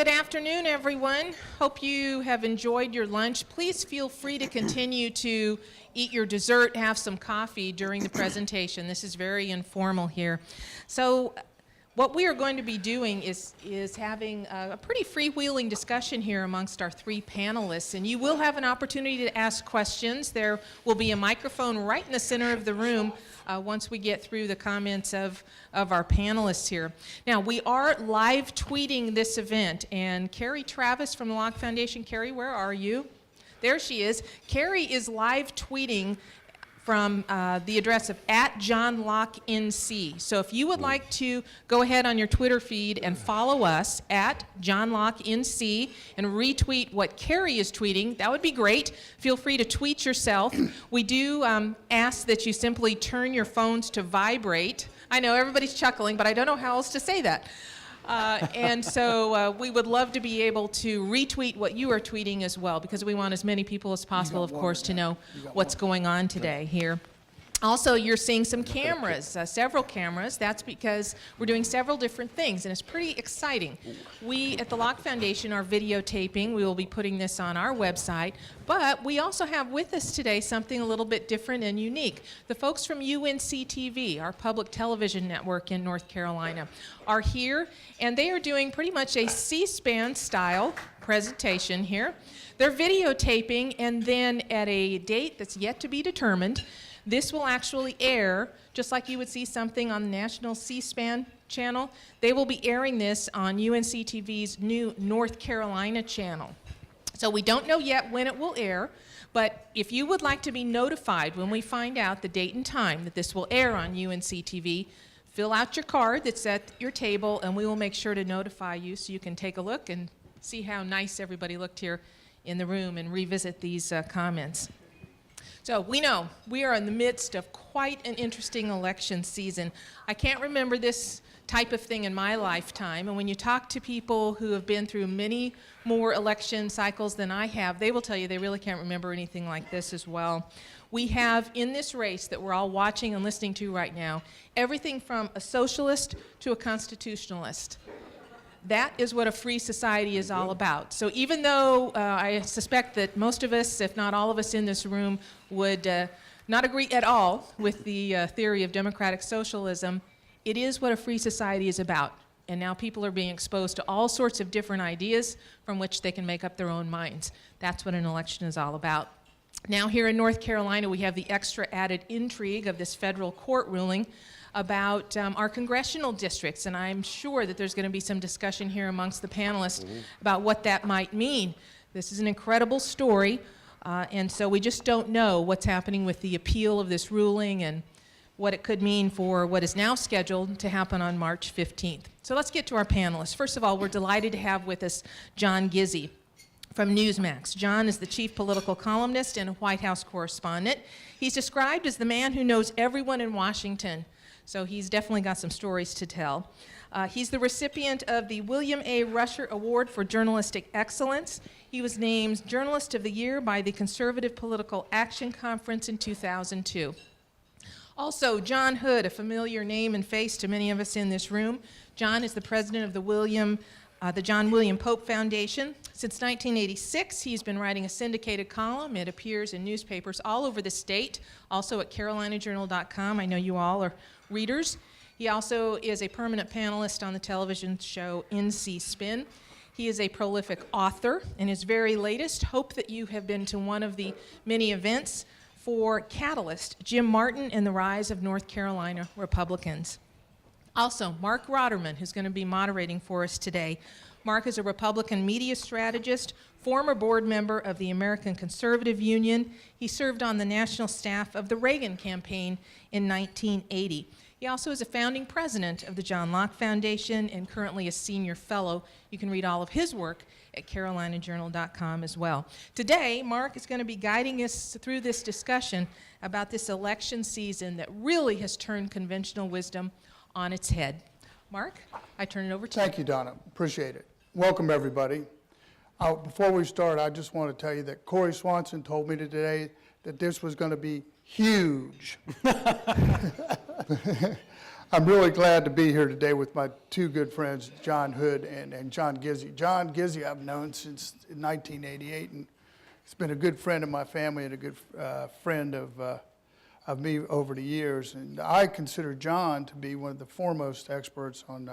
good afternoon, everyone. Hope you have enjoyed your lunch. Please feel free to continue to eat your dessert, have some coffee during the presentation. This is very informal here. So what we are going to be doing is having a pretty freewheeling discussion here amongst our three panelists, and you will have an opportunity to ask questions. There will be a microphone right in the center of the room once we get through the comments of our panelists here. Now, we are live tweeting this event, and Carrie Travis from the Locke Foundation. Carrie, where are you? There she is. Carrie is live tweeting from the address of @JohnLockeNC. So if you would like to go ahead on your Twitter feed and follow us @JohnLockeNC and retweet what Carrie is tweeting, that would be great. Feel free to tweet yourself. We do ask that you simply turn your phones to vibrate. I know everybody's chuckling, but I don't know how else to say that. And so we would love to be able to retweet what you are tweeting as well, because we want as many people as possible, of course, to know what's going on today here. Also, you're seeing some cameras, several cameras. That's because we're doing several different things, and it's pretty exciting. We at the Locke Foundation are videotaping. We will be putting this on our website, but we also have with us today something a little bit different and unique. The folks from UNC-TV, our public television network in North Carolina, are here, and they are doing pretty much a C-SPAN style presentation here. They're videotaping, and then at a date that's yet to be determined, this will actually air, just like you would see something on the national C-SPAN channel. They will be airing this on UNC-TV's new North Carolina channel. So we don't know yet when it will air, but if you would like to be notified when we find out the date and time that this will air on UNC-TV, fill out your card that's at your table, and we will make sure to notify you so you can take a look and see how nice everybody looked here in the room and revisit these comments. So we know we are in the midst of quite an interesting election season. I can't remember this type of thing in my lifetime, and when you talk to people who have been through many more election cycles than I have, they will tell you they really can't remember anything like this as well. We have in this race that we're all watching and listening to right now, everything from a socialist to a constitutionalist. That is what a free society is all about. So even though I suspect that most of us, if not all of us in this room, would not agree at all with the theory of democratic socialism, it is what a free society is about. And now people are being exposed to all sorts of different ideas from which they can make up their own minds. That's what an election is all about. Now here in North Carolina, we have the extra added intrigue of this federal court ruling about our congressional districts, and I'm sure that there's going to be some discussion here amongst the panelists about what that might mean. This is an incredible story, and so we just don't know what's happening with the appeal of this ruling and what it could mean for what is now scheduled to happen on March 15th. So let's get to our panelists. First of all, we're delighted to have with us John Gizzi from Newsmax. John is the chief political columnist and a White House correspondent. He's described as the man who knows everyone in Washington. So he's definitely got some stories to tell. He's the recipient of the William A. Rusher Award for Journalistic Excellence. He was named Journalist of the Year by the Conservative Political Action Conference in 2002. Also, John Hood, a familiar name and face to many of us in this room. John is the president of the John William Pope Foundation. Since 1986, he's been writing a syndicated column. It appears in newspapers all over the state, also at CarolinaJournal.com. I know you all are readers. He also is a permanent panelist on the television show NC Spin. He is a prolific author, and his very latest, hope that you have been to one of the many events for Catalyst, Jim Martin and the Rise of North Carolina Republicans. Also, Marc Rotterman, who's going to be moderating for us today. Marc is a Republican media strategist, former board member of the American Conservative Union. He served on the national staff of the Reagan campaign in 1980. He also is a founding president of the John Locke Foundation and currently a senior fellow. You can read all of his work at CarolinaJournal.com as well. Today, Marc is going to be guiding us through this discussion about this election season that really has turned conventional wisdom on its head. Marc, I turn it over to you. Thank you, Donna. Appreciate it. Welcome, everybody. Before we start, I just want to tell you that Corey Swanson told me today that this was going to be huge. I'm really glad to be here today with my two good friends, John Hood and John Gizzi. John Gizzi I've known since 1988, and he's been a good friend of my family and a good friend of me over the years. And I consider John to be one of the foremost experts on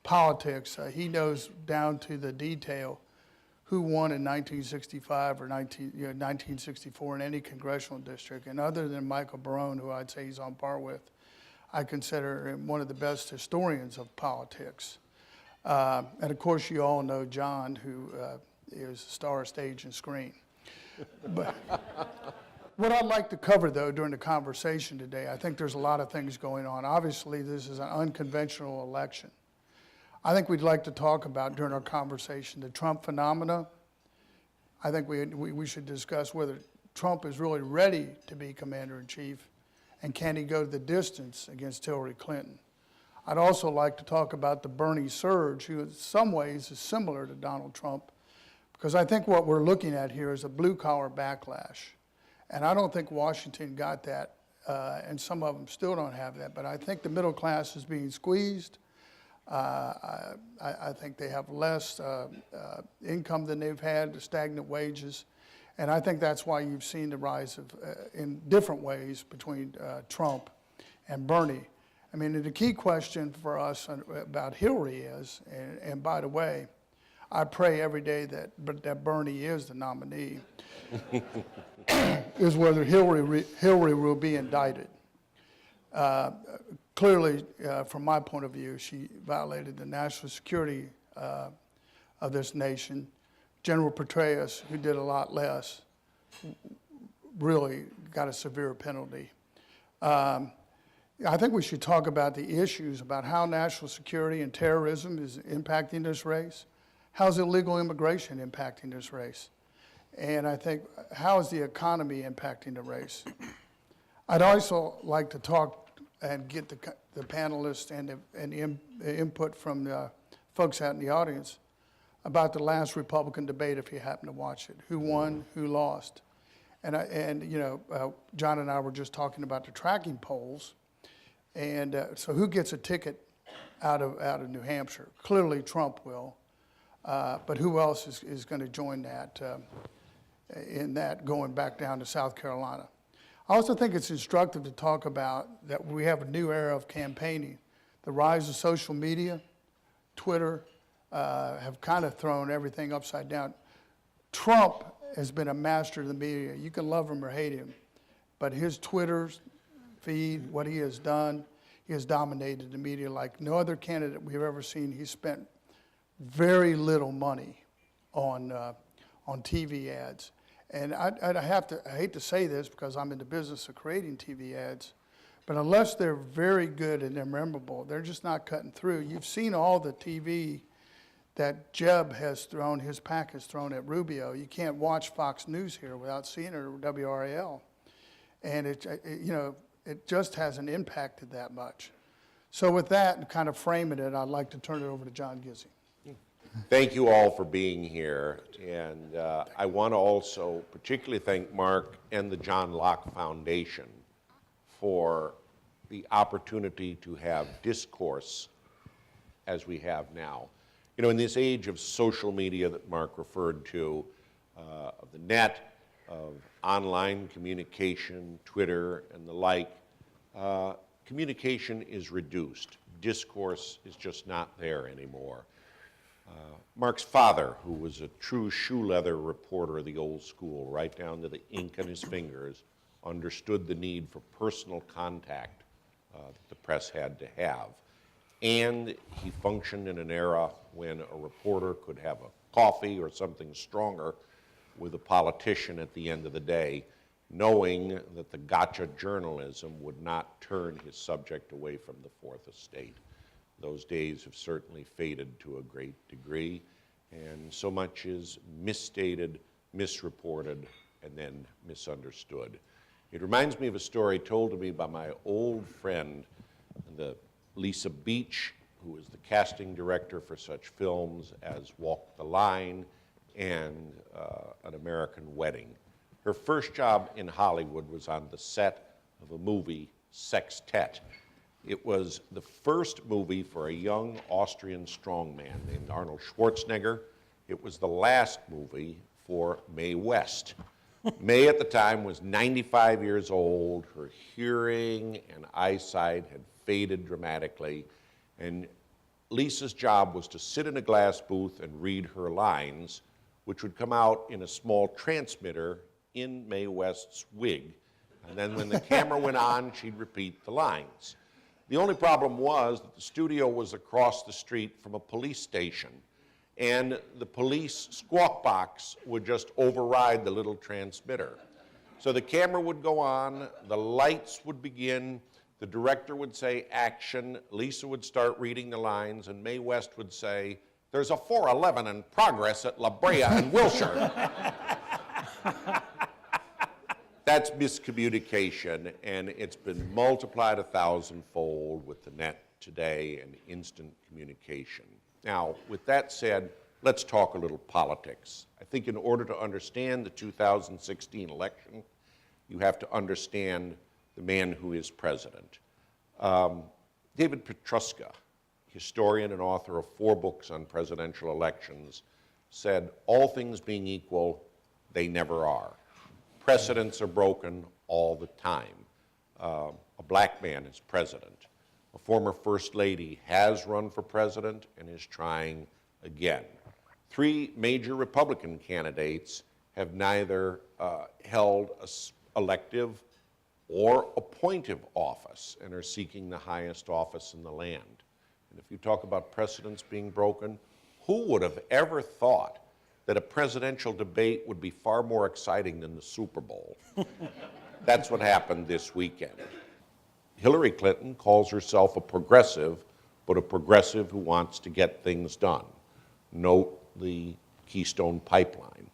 politics. He knows down to the detail who won in 1965 or 1964 in any congressional district. And other than Michael Barone, who I'd say he's on par with, I consider him one of the best historians of politics. And of course, you all know John, who is star of stage and screen. But what I'd like to cover, though, during the conversation today, I think there's a lot of things going on. Obviously, this is an unconventional election. I think we'd like to talk about, during our conversation, the Trump phenomena. I think we should discuss whether Trump is really ready to be commander-in-chief, and can he go the distance against Hillary Clinton. I'd also like to talk about the Bernie surge, who in some ways is similar to Donald Trump, because I think what we're looking at here is a blue-collar backlash. And I don't think Washington got that, and some of them still don't have that, but I think the middle class is being squeezed. I think they have less income than they've had, stagnant wages, and I think that's why you've seen the rise of, in different ways, between Trump and Bernie. I mean, the key question for us about Hillary is, and by the way, I pray every day that Bernie is the nominee, is whether Hillary will be indicted. Clearly, from my point of view, she violated the national security of this nation. General Petraeus, who did a lot less, really got a severe penalty. I think we should talk about the issues about how national security and terrorism is impacting this race. How's illegal immigration impacting this race? And I think, how is the economy impacting the race? I'd also like to talk and get the panelists and the input from the folks out in the audience about the last Republican debate, if you happen to watch it. Who won, who lost? And you know, John and I were just talking about the tracking polls. And so who gets a ticket out of New Hampshire? Clearly Trump will. But who else is going to join that, in that going back down to South Carolina? I also think it's instructive to talk about that we have a new era of campaigning. The rise of social media, Twitter, have kind of thrown everything upside down. Trump has been a master of the media. You can love him or hate him, but his Twitter feed, what he has done, he has dominated the media like no other candidate we've ever seen. He spent very little money on TV ads. And I hate to say this because I'm in the business of creating TV ads, but unless they're very good and they're memorable, they're just not cutting through. You've seen all the TV that Jeb has thrown, his pack has thrown at Rubio. You can't watch Fox News here without seeing it, or WRAL. And it just hasn't impacted that much. So with that, and kind of framing it, I'd like to turn it over to John Gizzi. Thank you all for being here, and I want to also particularly thank Mark and the John Locke Foundation for the opportunity to have discourse as we have now. You know, in this age of social media that Mark referred to, of the net, of online communication, Twitter, and the like, communication is reduced. Discourse is just not there anymore. Mark's father, who was a true shoe leather reporter of the old school, right down to the ink on his fingers, understood the need for personal contact that the press had to have. And he functioned in an era when a reporter could have a coffee or something stronger with a politician at the end of the day, knowing that the gotcha journalism would not turn his subject away from the Fourth Estate. Those days have certainly faded to a great degree, and so much is misstated, misreported, and then misunderstood. It reminds me of a story told to me by my old friend, Lisa Beach, who was the casting director for such films as Walk the Line and An American Wedding. Her first job in Hollywood was on the set of a movie, Sextet. It was the first movie for a young Austrian strongman named Arnold Schwarzenegger. It was the last movie for Mae West. Mae at the time was 95 years old. Her hearing and eyesight had faded dramatically, and Lisa's job was to sit in a glass booth and read her lines, which would come out in a small transmitter in Mae West's wig. And then when the camera went on, she'd repeat the lines. The only problem was that the studio was across the street from a police station, and the police squawk box would just override the little transmitter. So the camera would go on, the lights would begin, the director would say action, Lisa would start reading the lines, and Mae West would say, "There's a 411 in progress at La Brea and Wilshire." That's miscommunication, and it's been multiplied 1,000-fold with the net today and instant communication. Now, with that said, let's talk a little politics. I think in order to understand the 2016 election, you have to understand the man who is president. David Petruska, historian and author of 4 books on presidential elections, said, all things being equal, they never are. Precedents are broken all the time. A black man is president. A former first lady has run for president and is trying again. 3 major Republican candidates have neither held an elective or appointive office and are seeking the highest office in the land. And if you talk about precedents being broken, who would have ever thought that a presidential debate would be far more exciting than the Super Bowl? That's what happened this weekend. Hillary Clinton calls herself a progressive, but a progressive who wants to get things done. Note the Keystone Pipeline.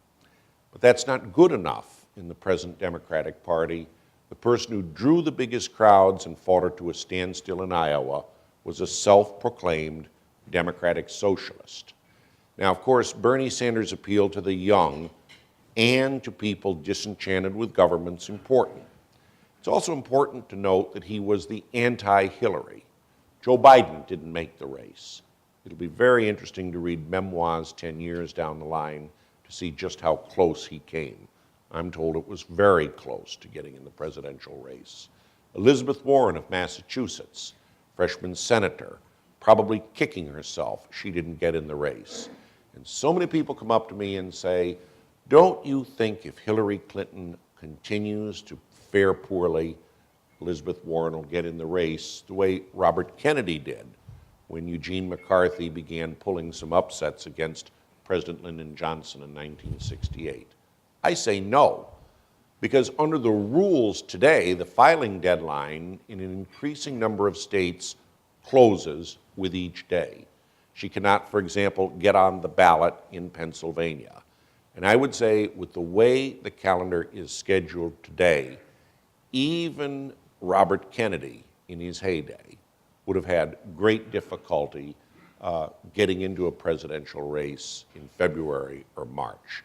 But that's not good enough in the present Democratic Party. The person who drew the biggest crowds and fought her to a standstill in Iowa was a self-proclaimed Democratic socialist. Now, of course, Bernie Sanders' appeal to the young and to people disenchanted with government's important. It's also important to note that he was the anti-Hillary. Joe Biden didn't make the race. It'll be very interesting to read memoirs 10 years down the line to see just how close he came. I'm told it was very close to getting in the presidential race. Elizabeth Warren of Massachusetts, freshman senator, probably kicking herself she didn't get in the race. And so many people come up to me and say, don't you think if Hillary Clinton continues to fare poorly, Elizabeth Warren will get in the race the way Robert Kennedy did when Eugene McCarthy began pulling some upsets against President Lyndon Johnson in 1968? I say no, because under the rules today, the filing deadline in an increasing number of states closes with each day. She cannot, for example, get on the ballot in Pennsylvania. And I would say with the way the calendar is scheduled today, even Robert Kennedy in his heyday would have had great difficulty getting into a presidential race in February or March.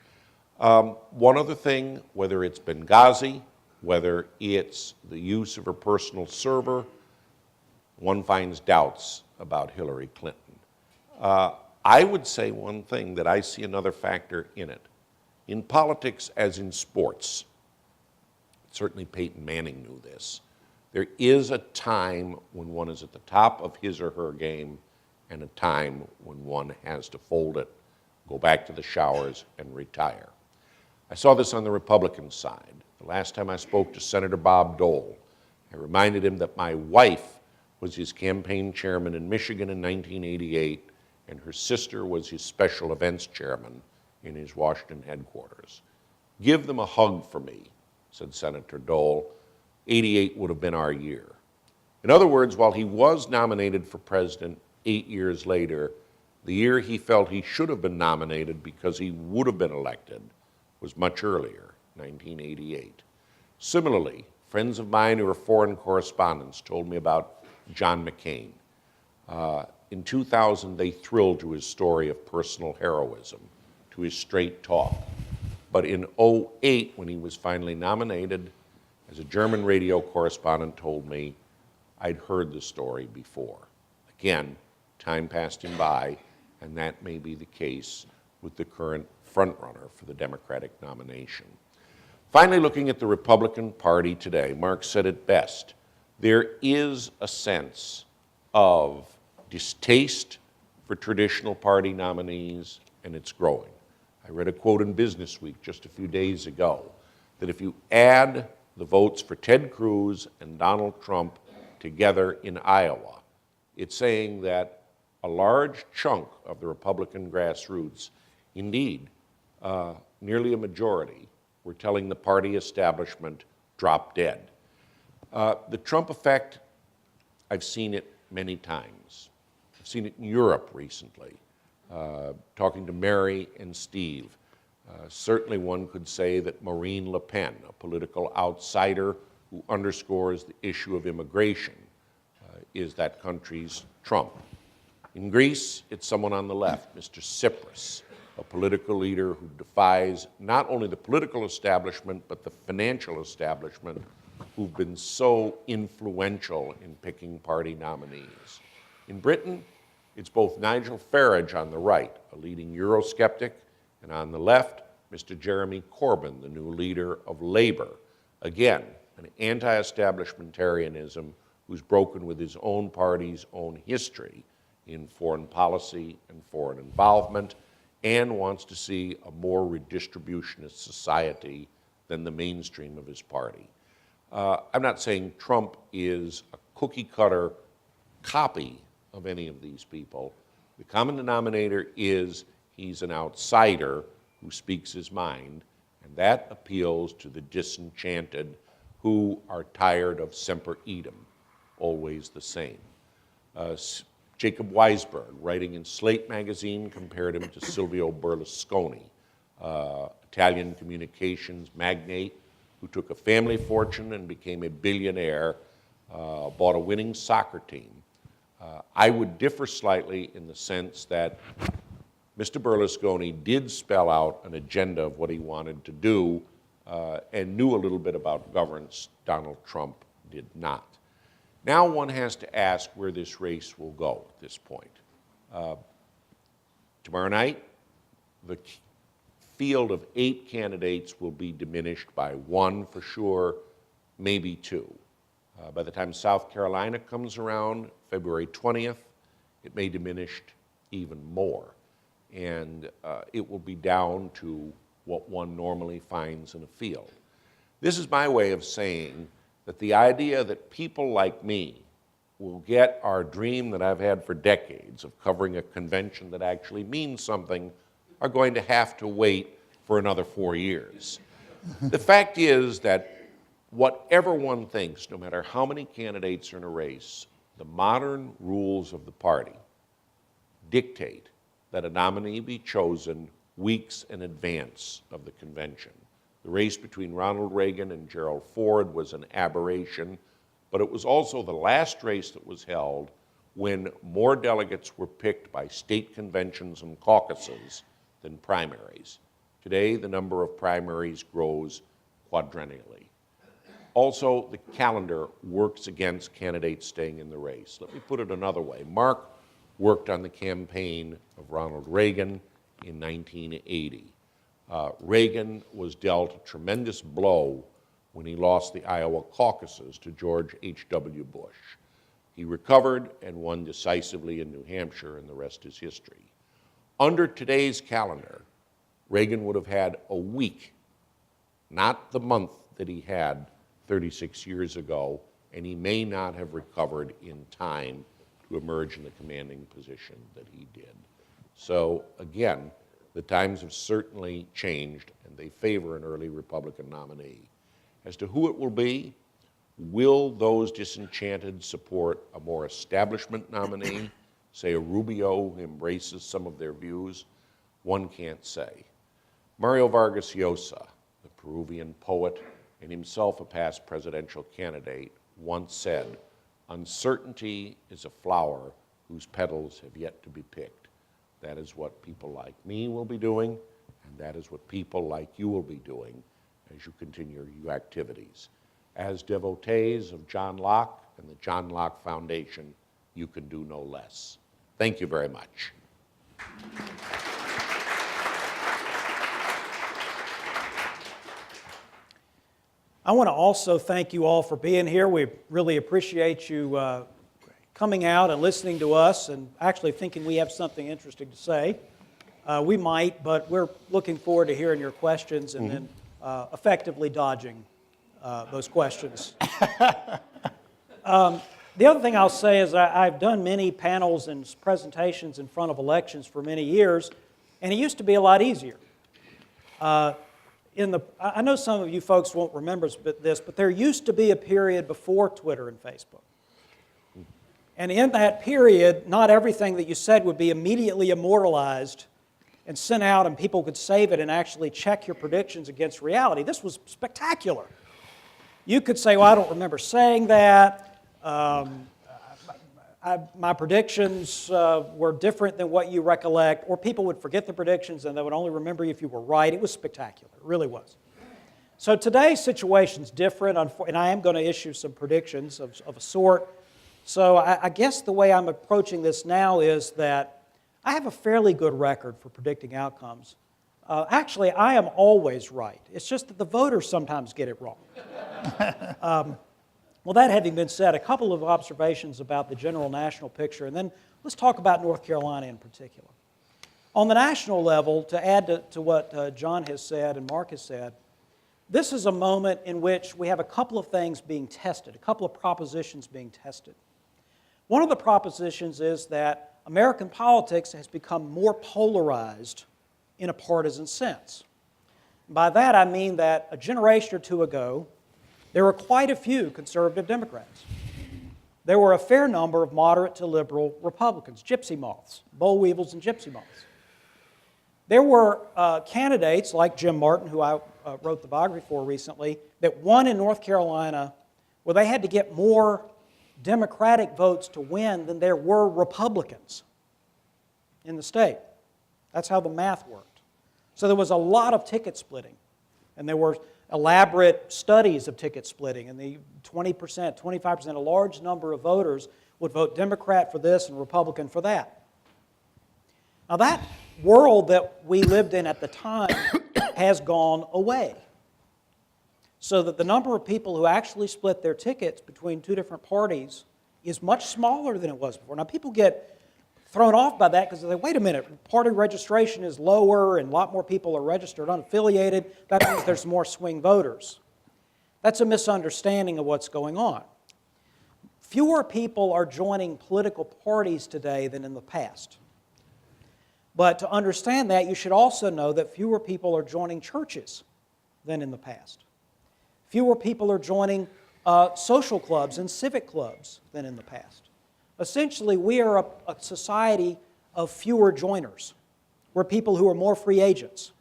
One other thing, whether it's Benghazi, whether it's the use of her personal server, one finds doubts about Hillary Clinton. I would say one thing, that I see another factor in it. In politics, as in sports, certainly Peyton Manning knew this, there is a time when one is at the top of his or her game and a time when one has to fold it, go back to the showers, and retire. I saw this on the Republican side. The last time I spoke to Senator Bob Dole, I reminded him that my wife was his campaign chairman in Michigan in 1988, and her sister was his special events chairman in his Washington headquarters. Give them a hug for me, said Senator Dole. 88 would have been our year. In other words, while he was nominated for president 8 years later, the year he felt he should have been nominated because he would have been elected was much earlier, 1988. Similarly, friends of mine who are foreign correspondents told me about John McCain. In 2000, they thrilled to his story of personal heroism, to his straight talk. But in 2008, when he was finally nominated, as a German radio correspondent told me, I'd heard the story before. Again, time passed him by, and that may be the case with the current frontrunner for the Democratic nomination. Finally, looking at the Republican Party today, Mark said it best. There is a sense of distaste for traditional party nominees, and it's growing. I read a quote in Business Week just a few days ago that if you add the votes for Ted Cruz and Donald Trump together in Iowa, it's saying that a large chunk of the Republican grassroots, indeed, nearly a majority, were telling the party establishment, drop dead. The Trump effect, I've seen it many times. I've seen it in Europe recently, talking to Mary and Steve. Certainly one could say that Marine Le Pen, a political outsider who underscores the issue of immigration, is that country's Trump. In Greece, it's someone on the left, Mr. Tsipras, a political leader who defies not only the political establishment, but the financial establishment, who've been so influential in picking party nominees. In Britain, it's both Nigel Farage on the right, a leading Eurosceptic, and on the left, Mr. Jeremy Corbyn, the new leader of Labour. Again, an anti-establishmentarianism who's broken with his own party's own history in foreign policy and foreign involvement, and wants to see a more redistributionist society than the mainstream of his party. I'm not saying Trump is a cookie-cutter copy of any of these people. The common denominator is he's an outsider who speaks his mind, and that appeals to the disenchanted who are tired of semper idem, always the same. Jacob Weisberg, writing in Slate magazine, compared him to Silvio Berlusconi, Italian communications magnate who took a family fortune and became a billionaire, bought a winning soccer team. I would differ slightly in the sense that Mr. Berlusconi did spell out an agenda of what he wanted to do and knew a little bit about governance. Donald Trump did not. Now one has to ask where this race will go at this point. Tomorrow night, the field of 8 candidates will be diminished by 1 for sure, maybe 2. By the time South Carolina comes around, February 20th, it may diminish even more. And it will be down to what one normally finds in a field. This is my way of saying that the idea that people like me will get our dream that I've had for decades of covering a convention that actually means something are going to have to wait for another 4 years. The fact is that whatever one thinks, no matter how many candidates are in a race, the modern rules of the party dictate that a nominee be chosen weeks in advance of the convention. The race between Ronald Reagan and Gerald Ford was an aberration, but it was also the last race that was held when more delegates were picked by state conventions and caucuses than primaries. Today, the number of primaries grows quadrennially. Also, the calendar works against candidates staying in the race. Let me put it another way. Mark worked on the campaign of Ronald Reagan in 1980. Reagan was dealt a tremendous blow when he lost the Iowa caucuses to George H.W. Bush. He recovered and won decisively in New Hampshire, and the rest is history. Under today's calendar, Reagan would have had a week, not the month that he had 36 years ago, and he may not have recovered in time to emerge in the commanding position that he did. So again, the times have certainly changed, and they favor an early Republican nominee. As to who it will be, will those disenchanted support a more establishment nominee, say a Rubio who embraces some of their views? One can't say. Mario Vargas Llosa, the Peruvian poet and himself a past presidential candidate, once said, "Uncertainty is a flower whose petals have yet to be picked." That is what people like me will be doing, and that is what people like you will be doing as you continue your activities. As devotees of John Locke and the John Locke Foundation, you can do no less. Thank you very much. I want to also thank you all for being here. We really appreciate you coming out and listening to us and actually thinking we have something interesting to say. We might, but we're looking forward to hearing your questions and then effectively dodging those questions. The other thing I'll say is I've done many panels and presentations in front of elections for many years, and it used to be a lot easier. I know some of you folks won't remember this, but there used to be a period before Twitter and Facebook. And in that period, not everything that you said would be immediately immortalized and sent out and people could save it and actually check your predictions against reality. This was spectacular. You could say, well, I don't remember saying that. My predictions were different than what you recollect, or people would forget the predictions and they would only remember you if you were right. It was spectacular. It really was. So today's situation's different, and I am going to issue some predictions of a sort. So I guess the way I'm approaching this now is that I have a fairly good record for predicting outcomes. Actually, I am always right. It's just that the voters sometimes get it wrong. Well, that having been said, a couple of observations about the general national picture, and then let's talk about North Carolina in particular. On the national level, to add to what John has said and Mark has said, this is a moment in which we have a couple of things being tested, a couple of propositions being tested. One of the propositions is that American politics has become more polarized in a partisan sense. By that I mean that a generation or two ago, there were quite a few conservative Democrats. There were a fair number of moderate to liberal Republicans, gypsy moths, boll weevils and gypsy moths. There were candidates like Jim Martin, who I wrote the biography for recently, that won in North Carolina where they had to get more Democratic votes to win than there were Republicans in the state. That's how the math worked. So there was a lot of ticket splitting, and there were elaborate studies of ticket splitting, and the 20%, 25%, a large number of voters would vote Democrat for this and Republican for that. Now that world that we lived in at the time has gone away, so that the number of people who actually split their tickets between two different parties is much smaller than it was before. Now people get thrown off by that because they say, wait a minute, party registration is lower and a lot more people are registered unaffiliated. That means there's more swing voters. That's a misunderstanding of what's going on. Fewer people are joining political parties today than in the past. But to understand that, you should also know that fewer people are joining churches than in the past. Fewer people are joining social clubs and civic clubs than in the past. Essentially, we are a society of fewer joiners. We're people who are more free agents.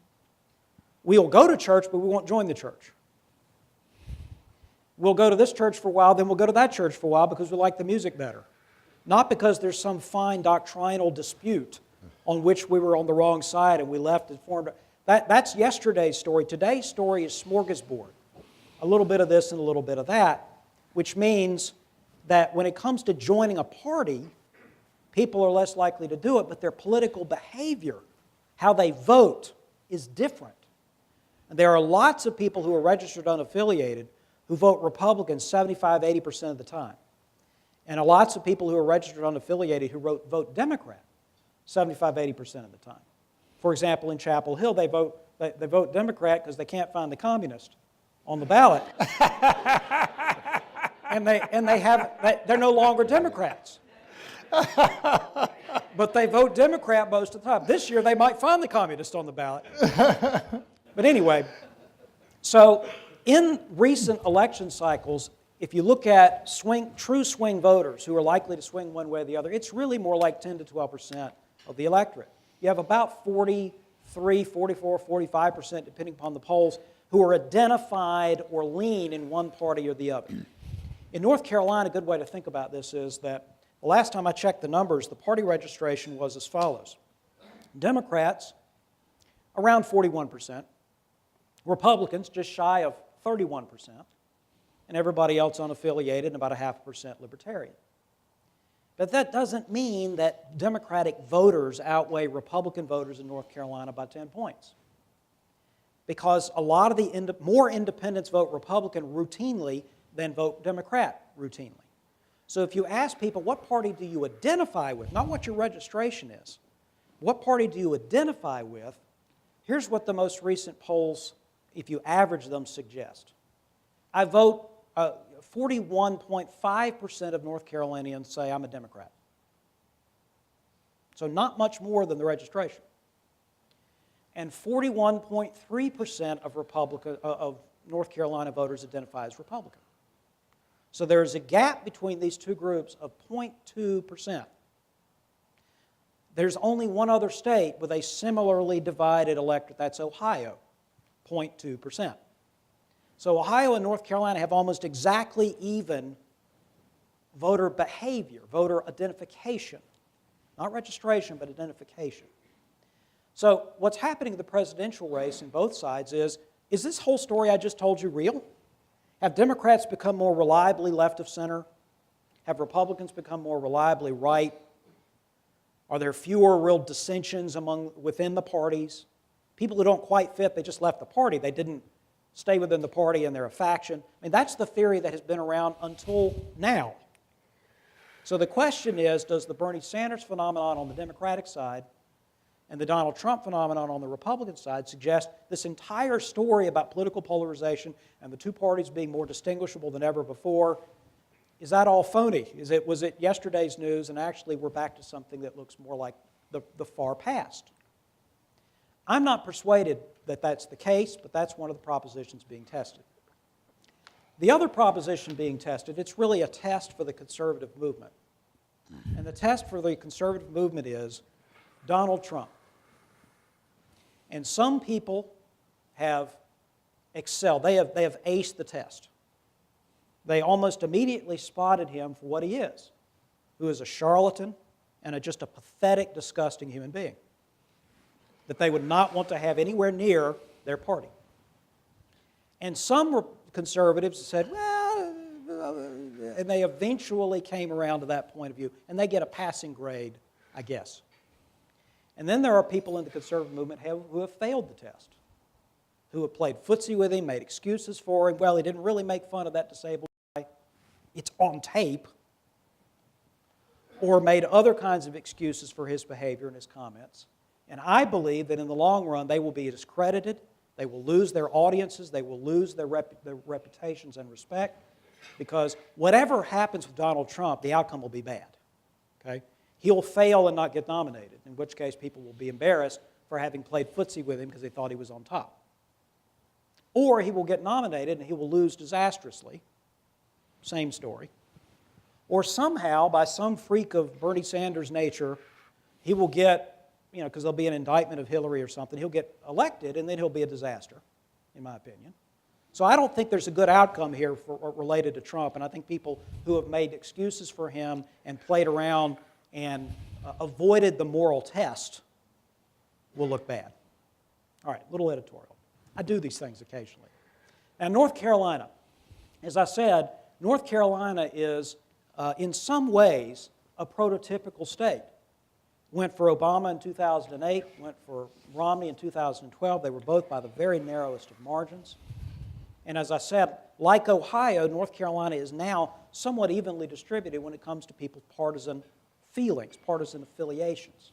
We'll go to church, but we won't join the church. We'll go to this church for a while, then we'll go to that church for a while because we like the music better. Not because there's some fine doctrinal dispute on which we were on the wrong side and we left and formed. That's yesterday's story. Today's story is smorgasbord. A little bit of this and a little bit of that, which means that when it comes to joining a party, people are less likely to do it, but their political behavior, how they vote, is different. And there are lots of people who are registered unaffiliated who vote Republican 75, 80% of the time. And lots of people who are registered unaffiliated who vote Democrat 75, 80% of the time. For example, in Chapel Hill, they vote Democrat because they can't find the communist on the ballot. And they're no longer Democrats. But they vote Democrat most of the time. This year they might find the communist on the ballot. But anyway, so in recent election cycles, if you look at true swing voters who are likely to swing one way or the other, it's really more like 10 to 12% of the electorate. You have about 43, 44, 45%, depending upon the polls, who are identified or lean in one party or the other. In North Carolina, a good way to think about this is that the last time I checked the numbers, the party registration was as follows. Democrats, around 41%. Republicans, just shy of 31%. and everybody else unaffiliated, and about 0.5% Libertarian. But that doesn't mean that Democratic voters outweigh Republican voters in North Carolina by 10 points. Because a lot of the more independents vote Republican routinely than vote Democrat routinely. So if you ask people, what party do you identify with, not what your registration is, what party do you identify with, here's what the most recent polls, if you average them, suggest. I vote 41.5% of North Carolinians say I'm a Democrat. So not much more than the registration. And 41.3% of North Carolina voters identify as Republican. So there's a gap between these two groups of 0.2%. There's only one other state with a similarly divided electorate, that's Ohio, 0.2%. So Ohio and North Carolina have almost exactly even voter behavior, voter identification. Not registration, but identification. So what's happening in the presidential race in both sides is this whole story I just told you real? Have Democrats become more reliably left of center? Have Republicans become more reliably right? Are there fewer real dissensions within the parties? People who don't quite fit, they just left the party. They didn't stay within the party and they're a faction. I mean, that's the theory that has been around until now. So the question is, does the Bernie Sanders phenomenon on the Democratic side and the Donald Trump phenomenon on the Republican side suggest this entire story about political polarization and the two parties being more distinguishable than ever before, is that all phony? Was it yesterday's news, and actually we're back to something that looks more like the far past? I'm not persuaded that that's the case, but that's one of the propositions being tested. The other proposition being tested, it's really a test for the conservative movement. And the test for the conservative movement is Donald Trump. And some people have excelled. They have aced the test. They almost immediately spotted him for what he is, who is a charlatan and just a pathetic, disgusting human being that they would not want to have anywhere near their party. And some conservatives said, well, and they eventually came around to that point of view, and they get a passing grade, I guess. And then there are people in the conservative movement who have failed the test, who have played footsie with him, made excuses for him. Well, he didn't really make fun of that disabled guy. It's on tape. Or made other kinds of excuses for his behavior and his comments. And I believe that in the long run, they will be discredited, they will lose their audiences, they will lose their reputations and respect, because whatever happens with Donald Trump, the outcome will be bad. Okay? He'll fail and not get nominated, in which case people will be embarrassed for having played footsie with him because they thought he was on top. Or he will get nominated and he will lose disastrously. Same story. Or somehow, by some freak of Bernie Sanders' nature, he will get, because there'll be an indictment of Hillary or something, he'll get elected and then he'll be a disaster, in my opinion. So I don't think there's a good outcome here related to Trump, and I think people who have made excuses for him and played around and avoided the moral test will look bad. All right, little editorial. I do these things occasionally. Now, North Carolina. As I said, North Carolina is, in some ways, a prototypical state. Went for Obama in 2008, went for Romney in 2012. They were both by the very narrowest of margins. And as I said, like Ohio, North Carolina is now somewhat evenly distributed when it comes to people's partisan feelings, partisan affiliations.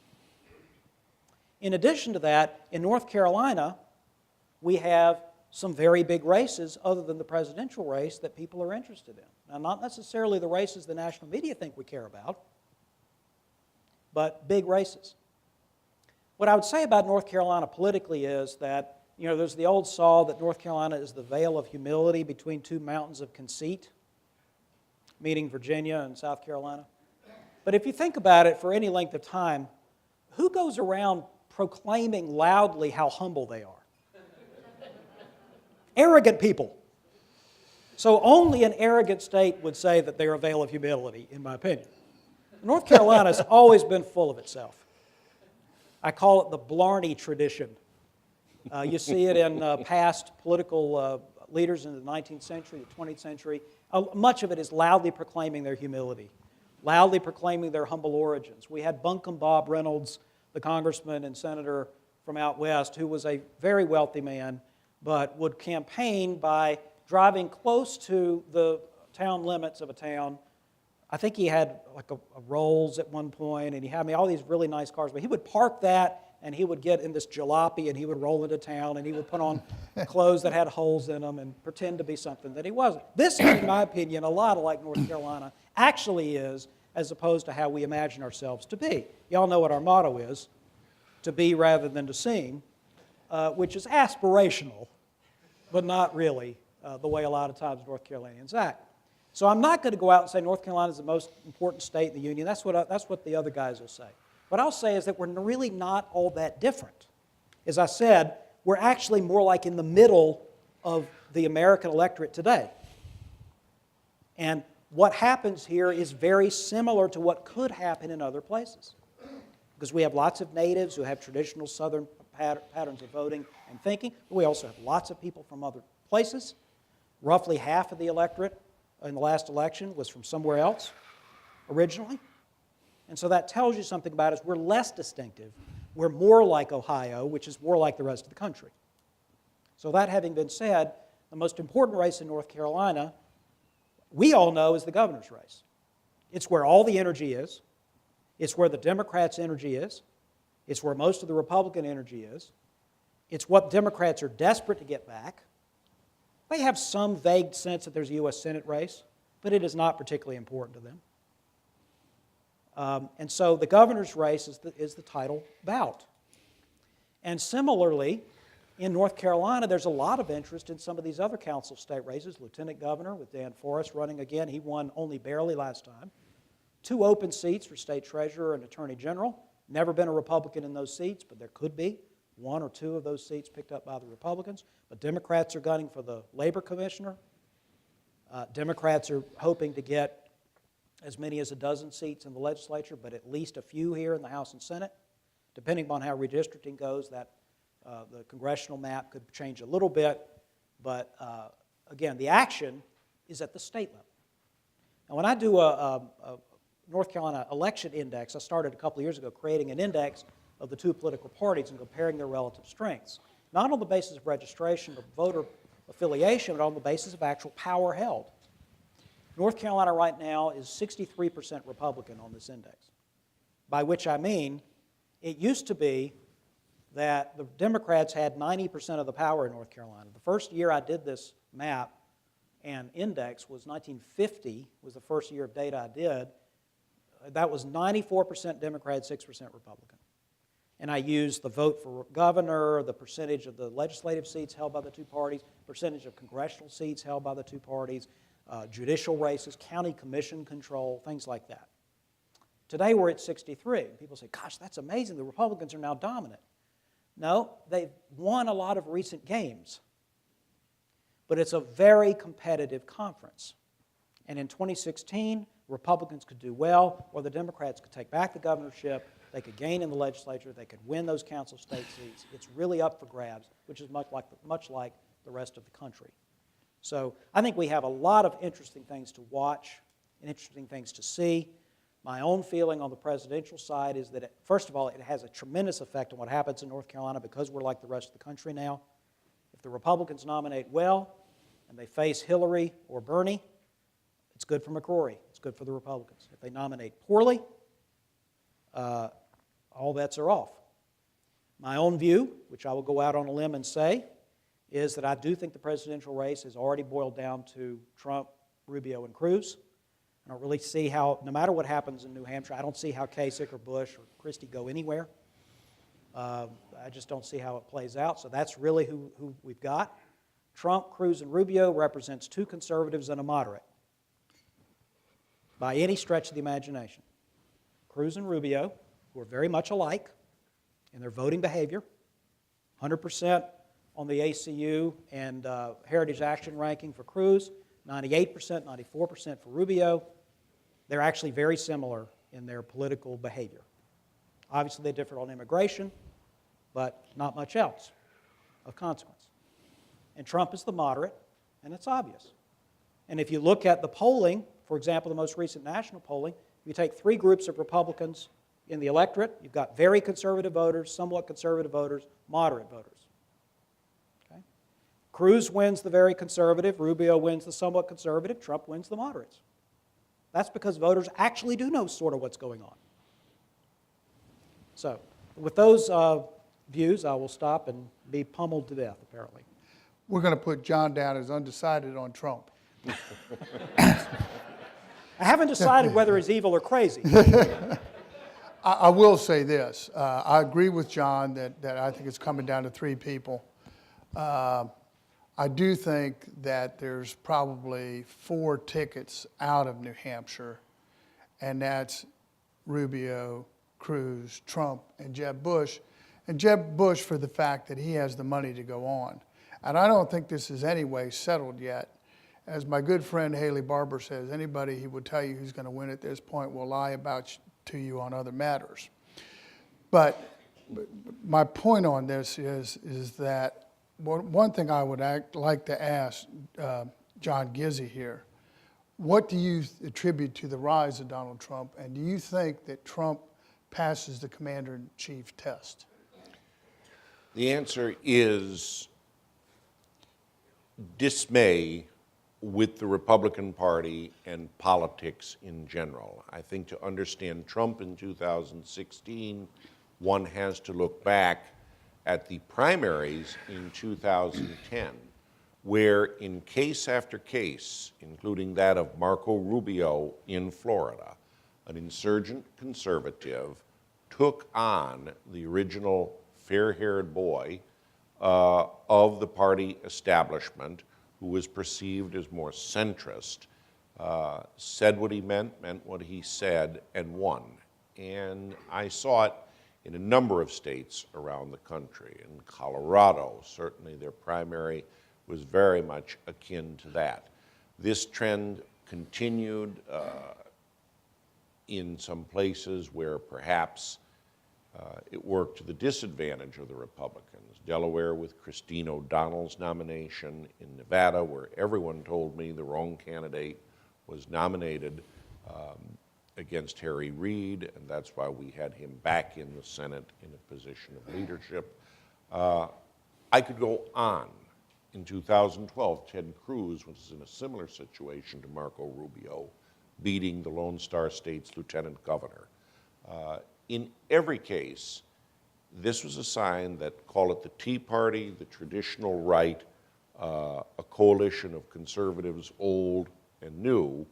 In addition to that, in North Carolina, we have some very big races other than the presidential race that people are interested in. Now, not necessarily the races the national media think we care about, but big races. What I would say about North Carolina politically is that, there's the old saw that North Carolina is the vale of humility between two mountains of conceit, meaning Virginia and South Carolina. But if you think about it for any length of time, who goes around proclaiming loudly how humble they are? Arrogant people. So only an arrogant state would say that they're a vale of humility, in my opinion. North Carolina has always been full of itself. I call it the Blarney tradition. You see it in past political leaders in the 19th century, the 20th century, much of it is loudly proclaiming their humility, loudly proclaiming their humble origins. We had Buncombe Bob Reynolds, the congressman and senator from out west, who was a very wealthy man, but would campaign by driving close to the town limits of a town. I think he had like a Rolls at one point, and he had all these really nice cars, but he would park that and he would get in this jalopy and he would roll into town and he would put on clothes that had holes in them and pretend to be something that he wasn't. This, in my opinion, a lot like North Carolina actually is, as opposed to how we imagine ourselves to be. Y'all know what our motto is, to be rather than to seem, which is aspirational, but not really the way a lot of times North Carolinians act. So I'm not going to go out and say North Carolina is the most important state in the Union. That's what the other guys will say. What I'll say is that we're really not all that different. As I said, we're actually more like in the middle of the American electorate today. And what happens here is very similar to what could happen in other places. Because we have lots of natives who have traditional Southern patterns of voting and thinking, but we also have lots of people from other places. Roughly half of the electorate in the last election was from somewhere else originally. And so that tells you something about us. We're less distinctive. We're more like Ohio, which is more like the rest of the country. So that having been said, the most important race in North Carolina, we all know, is the governor's race. It's where all the energy is. It's where the Democrats' energy is. It's where most of the Republican energy is. It's what Democrats are desperate to get back. They have some vague sense that there's a U.S. Senate race, but it is not particularly important to them. And so the governor's race is the title bout. And similarly, in North Carolina, there's a lot of interest in some of these other council state races. Lieutenant governor with Dan Forrest running again. He won only barely last time. 2 open seats for state treasurer and attorney general. Never been a Republican in those seats, but there could be 1 or 2 of those seats picked up by the Republicans. But Democrats are gunning for the labor commissioner. Democrats are hoping to get as many as a dozen seats in the legislature, but at least a few here in the House and Senate. Depending upon how redistricting goes, that the congressional map could change a little bit. But again, the action is at the state level. Now, when I do a North Carolina election index, I started a couple of years ago creating an index of the 2 political parties and comparing their relative strengths, not on the basis of registration or voter affiliation, but on the basis of actual power held. North Carolina right now is 63% Republican on this index, by which I mean it used to be that the Democrats had 90% of the power in North Carolina. The first year I did this map and index was 1950, was the first year of data I did. That was 94% Democrat, 6% Republican. And I used the vote for governor, the percentage of the legislative seats held by the 2 parties, percentage of congressional seats held by the 2 parties, judicial races, county commission control, things like that. Today we're at 63. People say, gosh, that's amazing. The Republicans are now dominant. No, they've won a lot of recent games. But it's a very competitive conference. And in 2016, Republicans could do well, or the Democrats could take back the governorship, they could gain in the legislature, they could win those council state seats. It's really up for grabs, which is much like the rest of the country. So I think we have a lot of interesting things to watch and interesting things to see. My own feeling on the presidential side is that, first of all, it has a tremendous effect on what happens in North Carolina because we're like the rest of the country now. If the Republicans nominate well and they face Hillary or Bernie, it's good for McCrory. It's good for the Republicans. If they nominate poorly, all bets are off. My own view, which I will go out on a limb and say, is that I do think the presidential race has already boiled down to Trump, Rubio, and Cruz. I don't really see how, no matter what happens in New Hampshire, I don't see how Kasich or Bush or Christie go anywhere. I just don't see how it plays out. So that's really who we've got. Trump, Cruz, and Rubio represents 2 conservatives and a moderate by any stretch of the imagination. Cruz and Rubio, who are very much alike in their voting behavior, 100% on the ACU and Heritage Action ranking for Cruz, 98%, 94% for Rubio. They're actually very similar in their political behavior. Obviously, they differ on immigration, but not much else of consequence. And Trump is the moderate, and it's obvious. And if you look at the polling, for example, the most recent national polling, if you take three groups of Republicans in the electorate, you've got very conservative voters, somewhat conservative voters, moderate voters. Okay? Cruz wins the very conservative, Rubio wins the somewhat conservative, Trump wins the moderates. That's because voters actually do know sort of what's going on. So, with those views, I will stop and be pummeled to death, apparently. We're going to put John down as undecided on Trump. I haven't decided whether he's evil or crazy. I will say this. I agree with John that I think it's coming down to three people. I do think that there's probably 4 tickets out of New Hampshire, and that's Rubio, Cruz, Trump, and Jeb Bush. And Jeb Bush for the fact that he has the money to go on. And I don't think this is anyway settled yet. As my good friend Haley Barber says, anybody he would tell you who's going to win at this point will lie about to you on other matters. But my point on this is that one thing I would like to ask John Gizzi here, what do you attribute to the rise of Donald Trump, and do you think that Trump passes the commander-in-chief test? The answer is dismay with the Republican Party and politics in general. I think to understand Trump in 2016, one has to look back at the primaries in 2010, where in case after case, including that of Marco Rubio in Florida, an insurgent conservative took on the original fair-haired boy of the party establishment, who was perceived as more centrist, said what he meant what he said, and won. And I saw it in a number of states around the country. In Colorado, certainly their primary was very much akin to that. This trend continued in some places where perhaps it worked to the disadvantage of the Republicans. Delaware with Christine O'Donnell's nomination, in Nevada where everyone told me the wrong candidate was nominated against Harry Reid, and that's why we had him back in the Senate in a position of leadership. I could go on. In 2012, Ted Cruz was in a similar situation to Marco Rubio, beating the Lone Star State's lieutenant governor. In every case, this was a sign that, call it the Tea Party, the traditional right, a coalition of conservatives, old and new,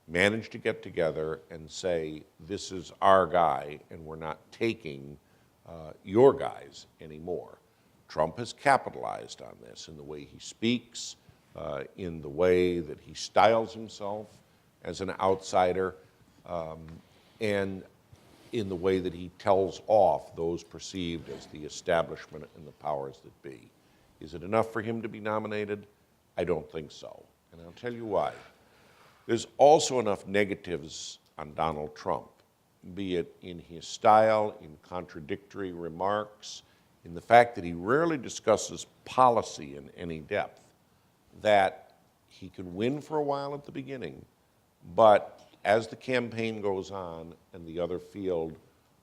managed to get together and say, this is our guy and we're not taking your guys anymore. Trump has capitalized on this in the way he speaks, in the way that he styles himself as an outsider, and in the way that he tells off those perceived as the establishment and the powers that be. Is it enough for him to be nominated? I don't think so, and I'll tell you why. There's also enough negatives on Donald Trump, be it in his style, in contradictory remarks, in the fact that he rarely discusses policy in any depth, that he can win for a while at the beginning, but as the campaign goes on and the other field,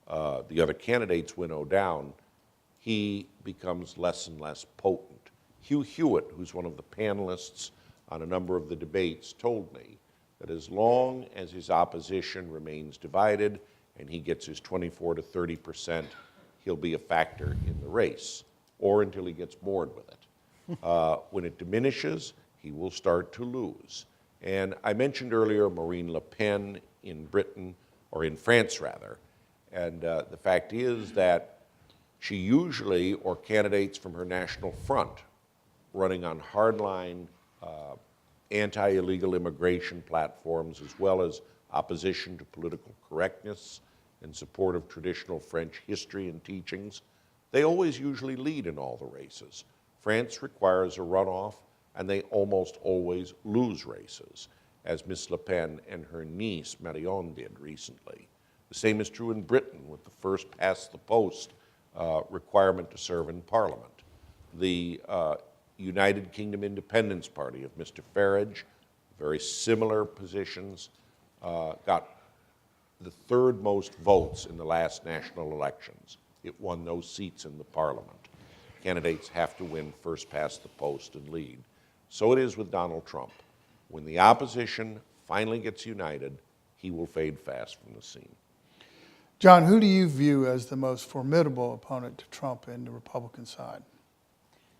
the other candidates winnow down, he becomes less and less potent. Hugh Hewitt, who's one of the panelists on a number of the debates, told me that as long as his opposition remains divided and he gets his 24 to 30%, he'll be a factor in the race, or until he gets bored with it. When it diminishes, he will start to lose. And I mentioned earlier Marine Le Pen in Britain, or in France rather, and the fact is that she usually, or candidates from her national front, running on hardline anti-illegal immigration platforms, as well as opposition to political correctness in support of traditional French history and teachings, they always usually lead in all the races. France requires a runoff, and they almost always lose races, as Miss Le Pen and her niece Marion did recently. The same is true in Britain with the first past the post requirement to serve in Parliament. The United Kingdom Independence Party of Mr. Farage, very similar positions, got the third most votes in the last national elections. It won no seats in the parliament. Candidates have to win first past the post and lead. So it is with Donald Trump. When the opposition finally gets united, he will fade fast from the scene. John, who do you view as the most formidable opponent to Trump in the Republican side?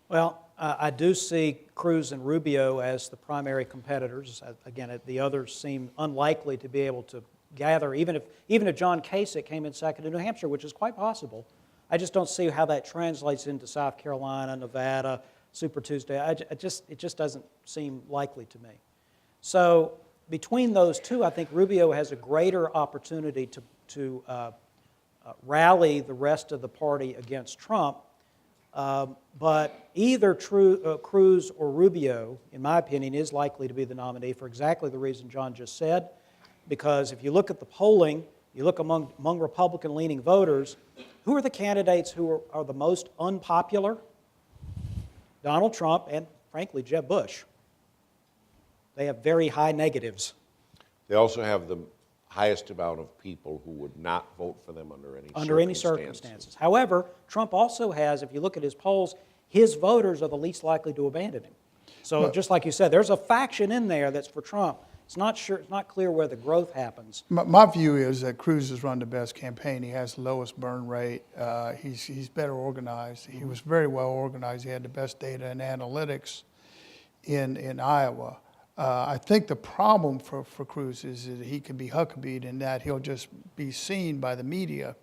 Well, I do see Cruz and Rubio as the primary competitors. Again, the others seem unlikely to be able to gather, even if John Kasich came in second in New Hampshire, which is quite possible. I just don't see how that translates into South Carolina, Nevada, Super Tuesday. It just doesn't seem likely to me. So between those two, I think Rubio has a greater opportunity to rally the rest of the party against Trump. But either Cruz or Rubio, in my opinion, is likely to be the nominee for exactly the reason John just said. Because if you look at the polling, you look among Republican-leaning voters, who are the candidates who are the most unpopular? Donald Trump and, frankly, Jeb Bush. They have very high negatives. They also have the highest amount of people who would not vote for them under any circumstances. However, Trump also has, if you look at his polls, his voters are the least likely to abandon him. So just like you said, there's a faction in there that's for Trump. It's not clear where the growth happens. My view is that Cruz has run the best campaign. He has the lowest burn rate. He's better organized. He was very well organized. He had the best data and analytics in Iowa. I think the problem for Cruz is that he can be Huckabeed in that he'll just be seen by the media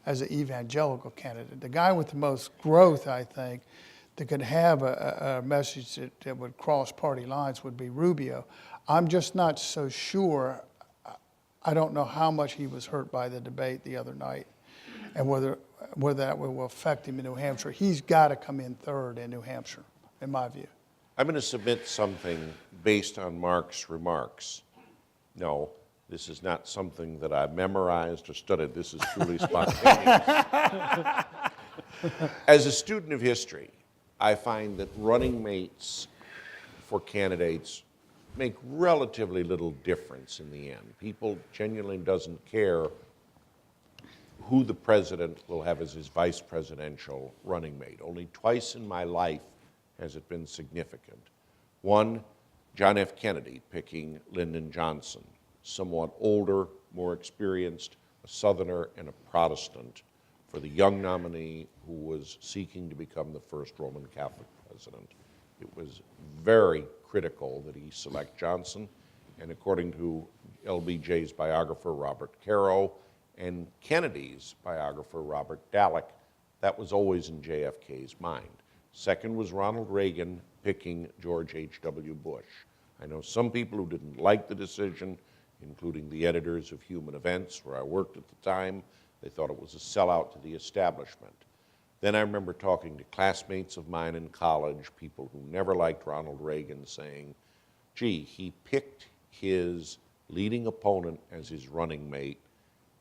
as an evangelical candidate. The guy with the most growth, I think, that could have a message that would cross party lines would be Rubio. I'm just not so sure. I don't know how much he was hurt by the debate the other night and whether that will affect him in New Hampshire. He's got to come in third in New Hampshire, in my view. I'm going to submit something based on Mark's remarks. No, this is not something that I memorized or studied. This is truly spontaneous. As a student of history, I find that running mates for candidates make relatively little difference in the end. People genuinely doesn't care who the president will have as his vice presidential running mate. Only twice in my life has it been significant. One, John F. Kennedy picking Lyndon Johnson, somewhat older, more experienced, a Southerner and a Protestant, for the young nominee who was seeking to become the first Roman Catholic president. It was very critical that he select Johnson, and according to LBJ's biographer, Robert Caro, and Kennedy's biographer, Robert Dallek, that was always in JFK's mind. Second was Ronald Reagan picking George H.W. Bush. I know some people who didn't like the decision, including the editors of Human Events, where I worked at the time. They thought it was a sellout to the establishment. Then I remember talking to classmates of mine in college, people who never liked Ronald Reagan, saying, gee, he picked his leading opponent as his running mate.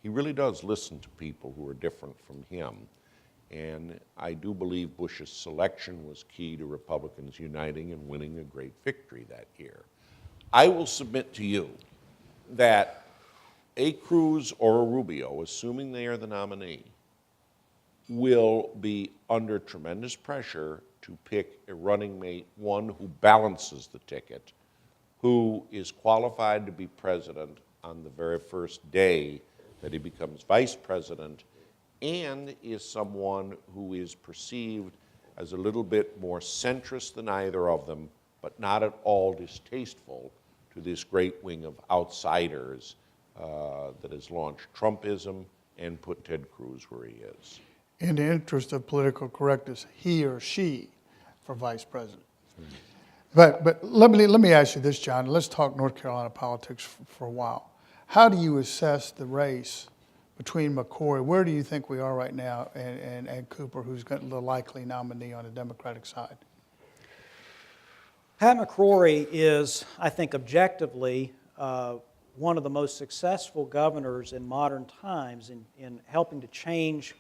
He really does listen to people who are different from him. And I do believe Bush's selection was key to Republicans uniting and winning a great victory that year. I will submit to you that a Cruz or a Rubio, assuming they are the nominee, will be under tremendous pressure to pick a running mate, one who balances the ticket, who is qualified to be president on the very first day that he becomes vice president, and is someone who is perceived as a little bit more centrist than either of them, but not at all distasteful to this great wing of outsiders that has launched Trumpism and put Ted Cruz where he is. In the interest of political correctness, he or she for vice president. But let me ask you this, John. Let's talk North Carolina politics for a while. How do you assess the race between McCrory? Where do you think we are right now, and Cooper, who's the likely nominee on the Democratic side? Pat McCrory is, I think, objectively one of the most successful governors in modern times in helping to change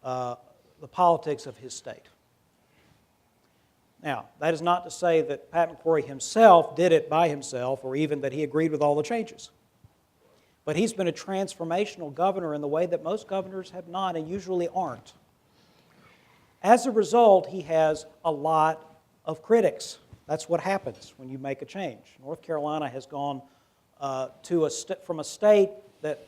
the politics of his state. Now, that is not to say that Pat McCrory himself did it by himself or even that he agreed with all the changes. But he's been a transformational governor in the way that most governors have not and usually aren't. As a result, he has a lot of critics. That's what happens when you make a change. North Carolina has gone from a state that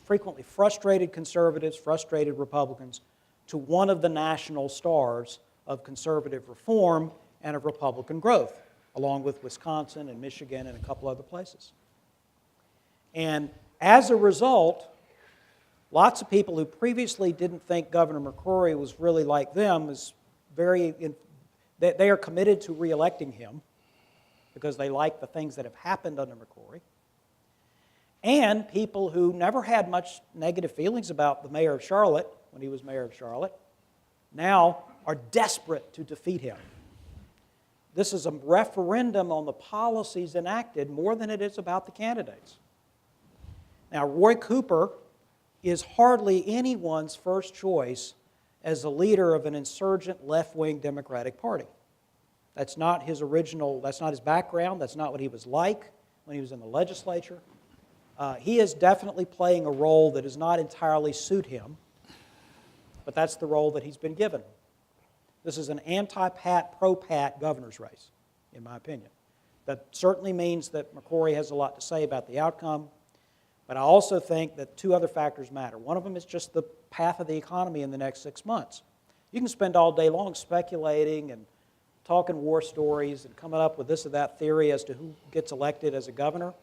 frequently frustrated conservatives, frustrated Republicans, to one of the national stars of conservative reform and of Republican growth, along with Wisconsin and Michigan and a couple other places. And as a result, lots of people who previously didn't think Governor McCrory was really like them they are committed to re-electing him because they like the things that have happened under McCrory. And people who never had much negative feelings about the mayor of Charlotte when he was mayor of Charlotte now are desperate to defeat him. This is a referendum on the policies enacted more than it is about the candidates. Now, Roy Cooper is hardly anyone's first choice as a leader of an insurgent left-wing Democratic Party. That's not his background, that's not what he was like when he was in the legislature. He is definitely playing a role that does not entirely suit him, but that's the role that he's been given. This is an anti-Pat, pro-Pat governor's race, in my opinion. That certainly means that McCrory has a lot to say about the outcome, but I also think that two other factors matter. One of them is just the path of the economy in the next 6 months. You can spend all day long speculating and talking war stories and coming up with this or that theory as to who gets elected as a governor.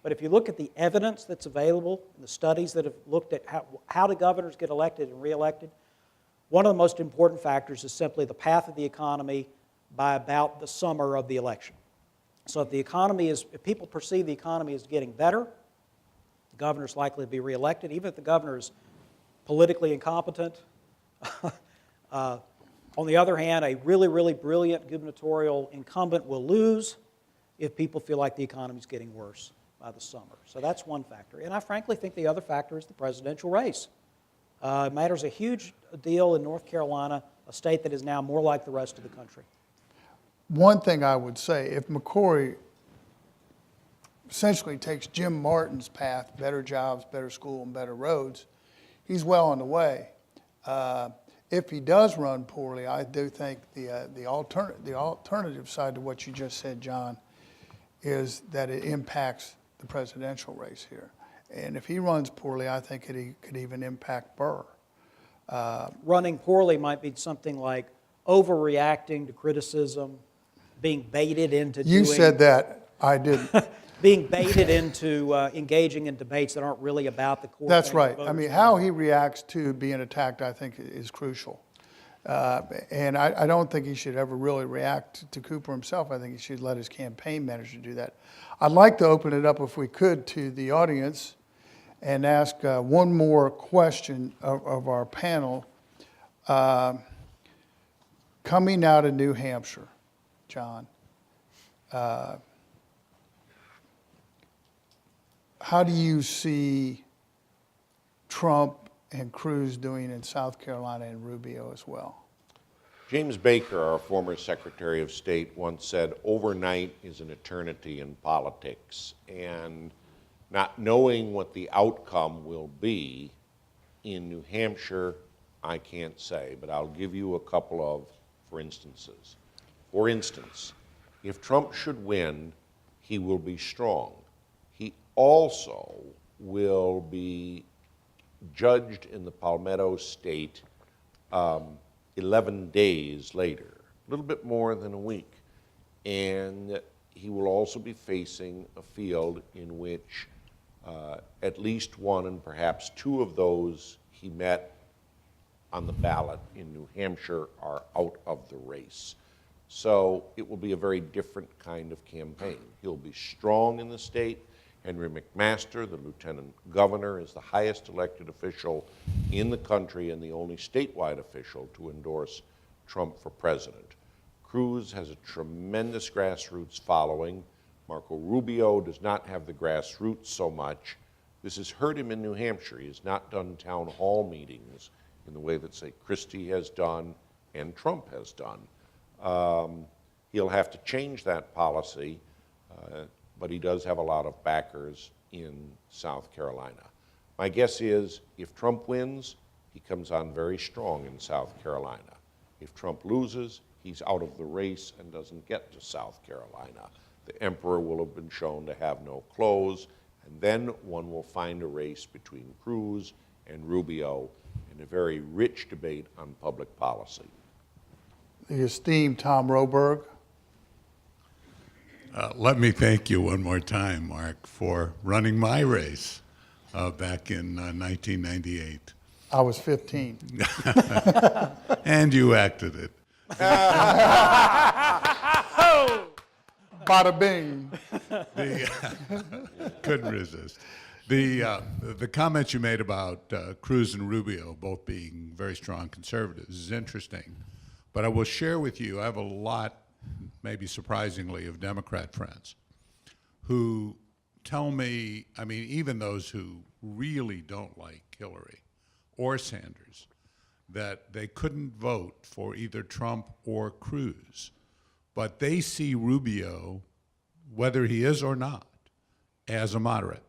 But if you look at the evidence that's available, and the studies that have looked at how do governors get elected and reelected, one of the most important factors is simply the path of the economy by about the summer of the election. So if people perceive the economy is getting better, the governor's likely to be reelected, even if the governor is politically incompetent. On the other hand, a really, really brilliant gubernatorial incumbent will lose if people feel like the economy is getting worse by the summer. So that's one factor. And I frankly think the other factor is the presidential race. It matters a huge deal in North Carolina, a state that is now more like the rest of the country. One thing I would say, if McCrory essentially takes Jim Martin's path, better jobs, better school, and better roads, he's well on the way. If he does run poorly, I do think the alternative side to what you just said, John, is that it impacts the presidential race here. And if he runs poorly, I think it could even impact Burr. Running poorly might be something like overreacting to criticism, being baited into You said that, I didn't. being baited into engaging in debates that aren't really about the core. That's thing right. that I mean, voters how want. he reacts to being attacked, I think, is crucial. And I don't think he should ever really react to Cooper himself. I think he should let his campaign manager do that. I'd like to open it up, if we could, to the audience and ask one more question of our panel. Coming out of New Hampshire, John, how do you see Trump and Cruz doing in South Carolina and Rubio as well? James Baker, our former Secretary of State, once said, overnight is an eternity in politics. And not knowing what the outcome will be in New Hampshire, I can't say, but I'll give you a couple of for instances. For instance, if Trump should win, he will be strong. He also will be judged in the Palmetto State 11 days later, a little bit more than a week. And he will also be facing a field in which at least one and perhaps two of those he met on the ballot in New Hampshire are out of the race. So it will be a very different kind of campaign. He'll be strong in the state. Henry McMaster, the lieutenant governor, is the highest elected official in the country and the only statewide official to endorse Trump for president. Cruz has a tremendous grassroots following. Marco Rubio does not have the grassroots so much. This has hurt him in New Hampshire. He has not done town hall meetings in the way that, say, Christie has done and Trump has done. He'll have to change that policy, but he does have a lot of backers in South Carolina. My guess is if Trump wins, he comes on very strong in South Carolina. If Trump loses, he's out of the race and doesn't get to South Carolina. The emperor will have been shown to have no clothes, and then one will find a race between Cruz and Rubio in a very rich debate on public policy. The esteemed Tom Roberg. Let me thank you one more time, Mark, for running my race back in 1998. I was 15. And you acted it. Bada bing. Couldn't resist. The comments you made about Cruz and Rubio both being very strong conservatives is interesting. But I will share with you, I have a lot, maybe surprisingly, of Democrat friends who tell me, I mean, even those who really don't like Hillary or Sanders, that they couldn't vote for either Trump or Cruz, but they see Rubio, whether he is or not, as a moderate.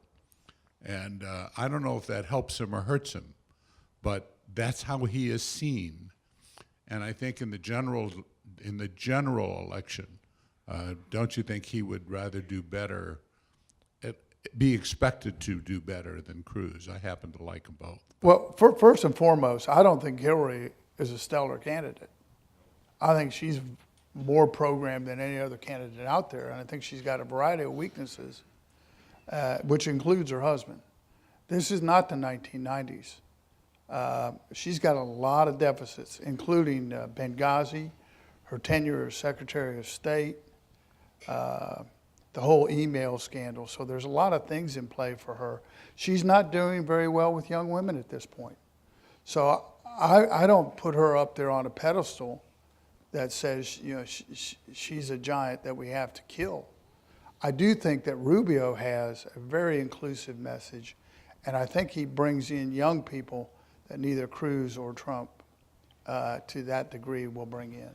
And I don't know if that helps him or hurts him, but that's how he is seen. And I think in the general election, don't you think he would rather do better, be expected to do better than Cruz? I happen to like them both. Well, first and foremost, I don't think Hillary is a stellar candidate. I think she's more programmed than any other candidate out there, and I think she's got a variety of weaknesses, which includes her husband. This is not the 1990s. She's got a lot of deficits, including Benghazi, her tenure as Secretary of State, the whole email scandal. So there's a lot of things in play for her. She's not doing very well with young women at this point. So I don't put her up there on a pedestal that says, you know, she's a giant that we have to kill. I do think that Rubio has a very inclusive message, and I think he brings in young people that neither Cruz or Trump to that degree will bring in.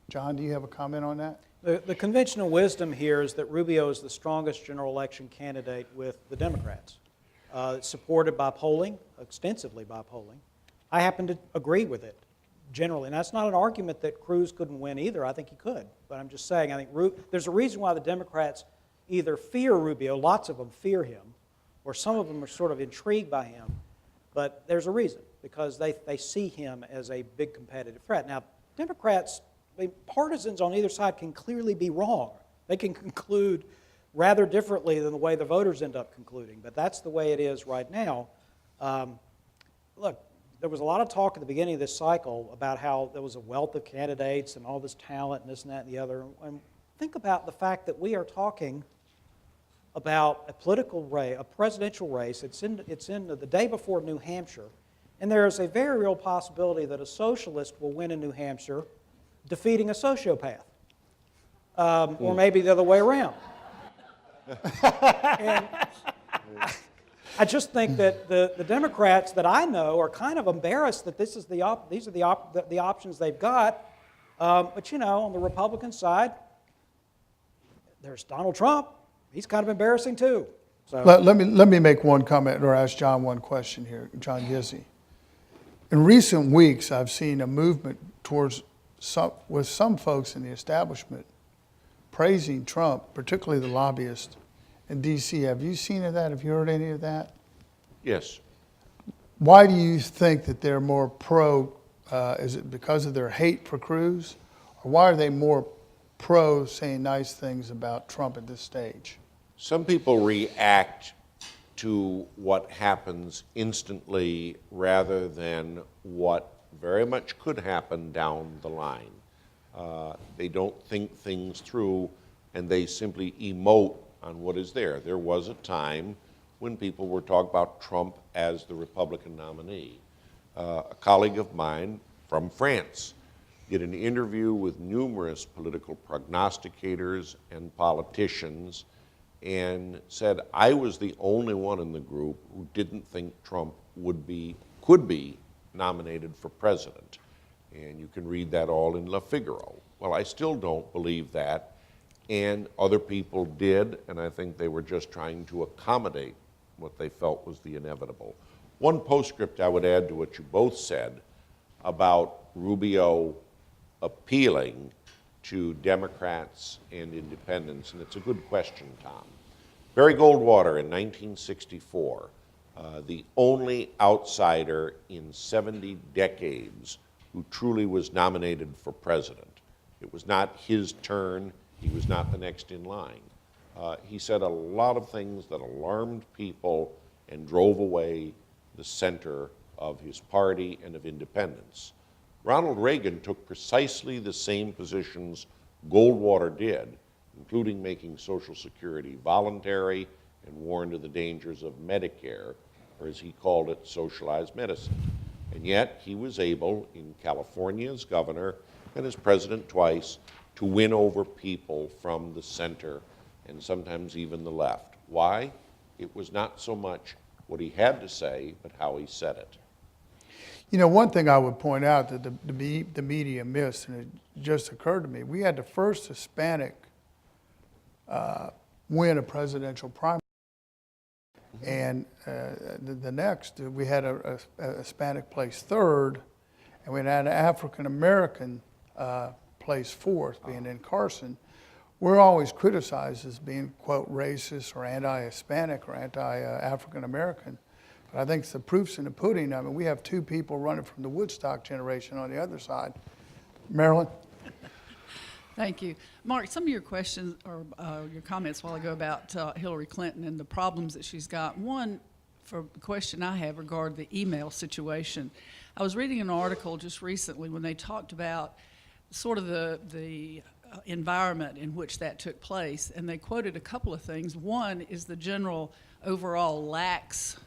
John, do you have a comment on that? The conventional wisdom here is that Rubio is the strongest general election candidate with the Democrats. It's supported by polling, extensively by polling. I happen to agree with it, generally. And that's not an argument that Cruz couldn't win either. I think he could. But I'm just saying, I think there's a reason why the Democrats either fear Rubio, lots of them fear him, or some of them are sort of intrigued by him. But there's a reason, because they see him as a big competitive threat. Now, Democrats, partisans on either side can clearly be wrong. They can conclude rather differently than the way the voters end up concluding, but that's the way it is right now. Look, there was a lot of talk at the beginning of this cycle about how there was a wealth of candidates and all this talent and this and that and the other. And think about the fact that we are talking about a political race, a presidential race. It's in the day before New Hampshire, and there is a very real possibility that a socialist will win in New Hampshire, defeating a sociopath, or maybe the other way around. And I just think that the Democrats that I know are kind of embarrassed that these are the options they've got. But you know, on the Republican side, there's Donald Trump. He's kind of embarrassing too. So Let me make one comment or ask John one question here, John Gizzi. In recent weeks, I've seen a movement towards with some folks in the establishment praising Trump, particularly the lobbyists in D.C. Have you seen of that? Have you heard any of that? Yes. Why do you think that they're more pro? Is it because of their hate for Cruz? Or why are they more pro saying nice things about Trump at this stage? Some people react to what happens instantly rather than what very much could happen down the line. They don't think things through, and they simply emote on what is there. There was a time when people were talking about Trump as the Republican nominee. A colleague of mine from France did an interview with numerous political prognosticators and politicians and said, I was the only one in the group who didn't think Trump could be nominated for president. And you can read that all in Le Figaro. Well, I still don't believe that, and other people did, and I think they were just trying to accommodate what they felt was the inevitable. One postscript I would add to what you both said about Rubio appealing to Democrats and independents, and it's a good question, Tom. Barry Goldwater in 1964, the only outsider in 70 decades who truly was nominated for president. It was not his turn. He was not the next in line. He said a lot of things that alarmed people and drove away the center of his party and of independence. Ronald Reagan took precisely the same positions Goldwater did, including making Social Security voluntary and warned of the dangers of Medicare, or as he called it, socialized medicine. And yet he was able, in California as governor and as president twice, to win over people from the center and sometimes even the left. Why? It was not so much what he had to say, but how he said it. You know, one thing I would point out that the media missed, and it just occurred to me, we had the first Hispanic win a presidential primary. And the next, we had a Hispanic place third, and we had an African-American place fourth, being in Carson. We're always criticized as being, quote, racist or anti-Hispanic or anti-African-American. But I think the proof's in the pudding. I mean, we have two people running from the Woodstock generation on the other side. Marilyn? Thank you. Mark, some of your questions or your comments a while ago about Hillary Clinton and the problems that she's got. One, for the question I have regarding the email situation. I was reading an article just recently when they talked about sort of the environment in which that took place, and they quoted a couple of things. One is the general overall lax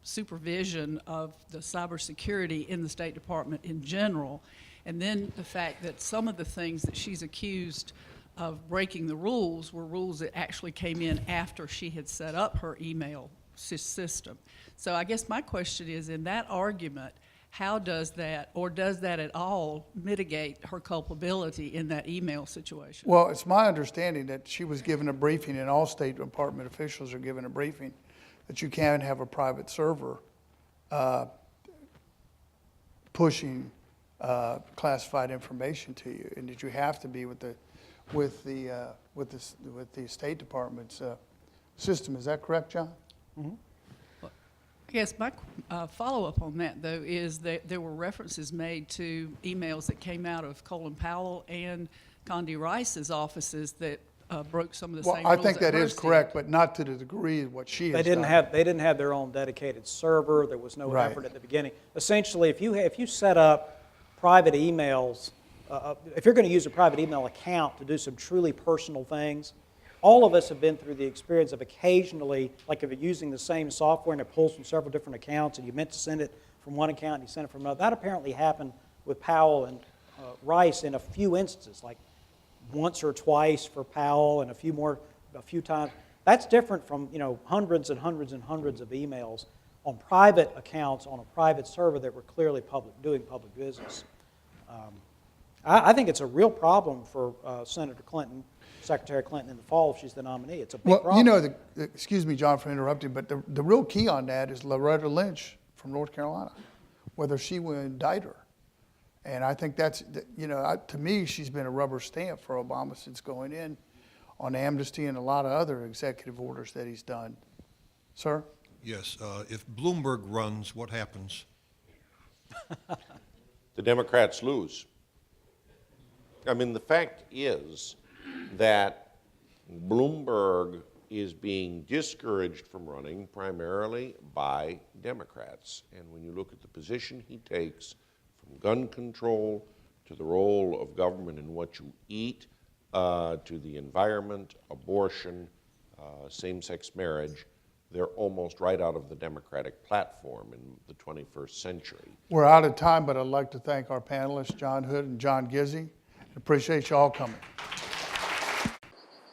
supervision of the cybersecurity in the State Department in general, and then the fact that some of the things that she's accused of breaking the rules were rules that actually came in after she had set up her email system. So I guess my question is, in that argument, how does that, or does that at all mitigate her culpability in that email situation? Well, it's my understanding that she was given a briefing, and all State Department officials are given a briefing, that you can't have a private server pushing classified information to you, and that you have to be with the State Department's system. Is that correct, John? Mm-hmm. I guess my follow-up on that, though, is that there were references made to emails that came out of Colin Powell and Condi Rice's offices that broke some of the same Well, I rules think that is HERC correct, but not to the degree of what she has done. They didn't have their own dedicated server. There was no Right. effort at the beginning. Essentially, if you set up private emails, if you're going to use a private email account to do some truly personal things, all of us have been through the experience of occasionally, like if you're using the same software and it pulls from several different accounts and you meant to send it from one account and you sent it from another. That apparently happened with Powell and Rice in a few instances, like once or twice for Powell and a few times. That's different from hundreds and hundreds and hundreds of emails on private accounts on a private server that were clearly doing public business. I think it's a real problem for Senator Clinton, Secretary Clinton in the fall if she's the nominee. It's a big problem. Excuse me, John, for interrupting, but the real key on that is Loretta Lynch from North Carolina, whether she will indict her. And I think that's, to me, she's been a rubber stamp for Obama since going in on amnesty and a lot of other executive orders that he's done. Sir? Yes, if Bloomberg runs, what happens? The Democrats lose. I mean, the fact is that Bloomberg is being discouraged from running primarily by Democrats. And when you look at the position he takes, from gun control to the role of government in what you eat, to the environment, abortion, same-sex marriage, they're almost right out of the Democratic platform in the 21st century. We're out of time, but I'd like to thank our panelists, John Hood and John Gizzi. Appreciate you all coming.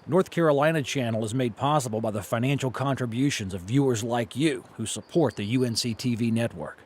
North Carolina Channel is made possible by the financial contributions of viewers like you who support the UNC TV network.